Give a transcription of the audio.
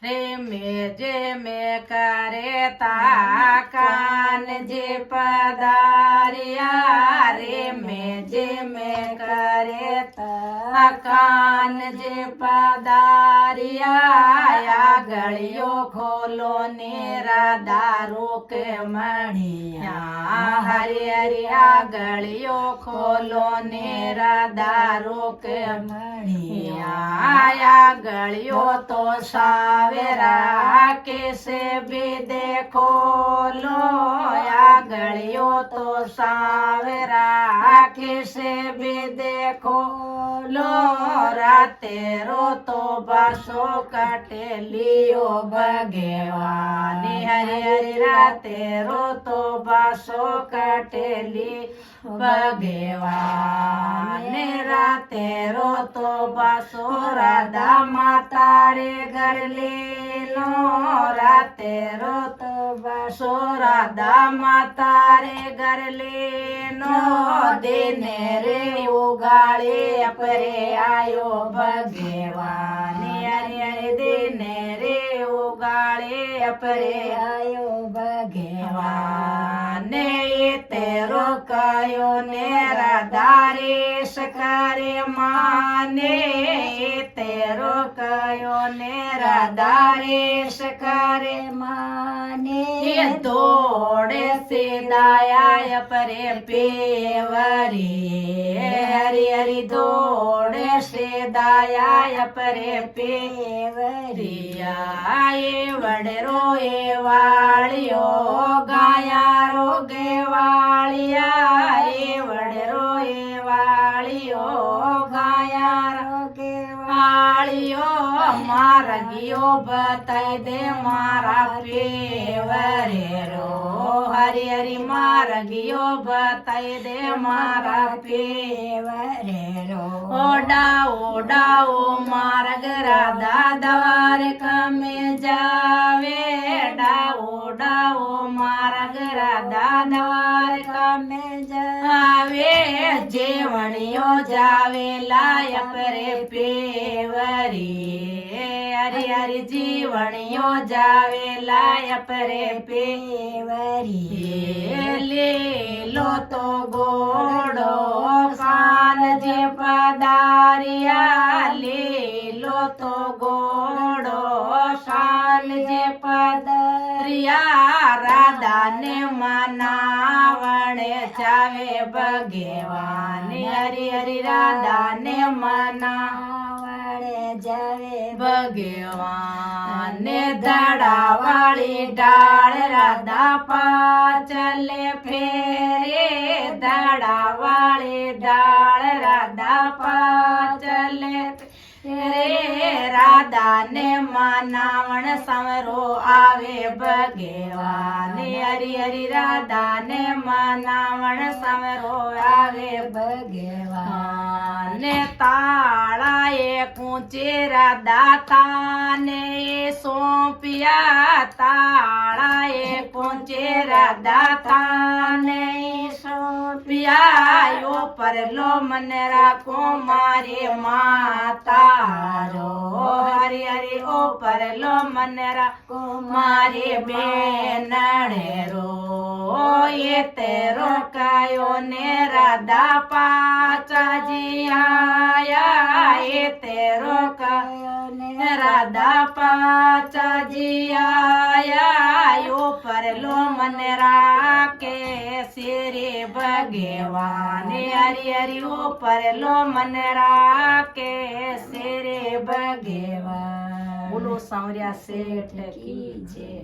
रे में जे में करे ता कान जे पदारिया रे में जे में करे ता कान जे पदारिया या गलियो खोलो नेरा दारू के मणिया हरि हरिया गलियो खोलो नेरा दारू के मणिया या गलियो तो सावेरा कैसे भी देखो लो या गलियो तो सावेरा कैसे भी देखो लो राते रो तो बासो काटे लियो भगवानी हरि हरि राते रो तो बासो काटे ली भगवानी राते रो तो बासो राधा माता रे घर ले लो राते रो तो बासो राधा माता रे घर ले नो देने रे उगाड़े अपरे आयो भगवानी हरि हरि देने रे उगाड़े अपरे आयो भगवाने तेरो कयो नेरा दारेश करे माने तेरो कयो नेरा दारेश करे माने दौड़े से दाया परे पेवरी हरि हरि दौड़े से दाया परे पेवरिया ये वडरो ये वालियो गाया रोगे वालिया ये वडरो ये वालियो गाया रोगे वालियो मारा गियो बताई दे मारा पेवरे रो हरि हरि मारा गियो बताई दे मारा पेवरे रो ओडाओ मार्ग राधा दवार कमे जावे डाओ मार्ग राधा दवार कमे जावे जेवणियो जावे लाय परे पेवरी हरि हरि जीवणियो जावे लाय परे पेवरी ले लो तो गोड़ो कान जे पदारिया ले लो तो गोड़ो कान जे पदारिया राधा ने मनावणे चावे भगवानी हरि हरि राधा ने मनावणे जावे भगवान ने धड़ा वाली डाल राधा पाचले फेरे धड़ा वाली डाल राधा पाचले रे राधा ने मनावण समरो आवे भगवान हरि हरि राधा ने मनावण समरो आवे भगवान ताड़ा एक ऊंचे राधा ताने सौंपिया ताड़ा एक ऊंचे राधा ताने सौंपिया यो पर लो मनरा को मारे माता रो हरि हरि ओ पर लो मनरा को मारे बेनड़े रो ये तेरो कायो ने राधा पाचा जी आया ये तेरो कायो ने राधा पाचा जी आया यो पर लो मनरा के सिरे भगवान हरि हरि ओ पर लो मनरा के सिरे भगवान बोलो सांवरिया सेठ की जय।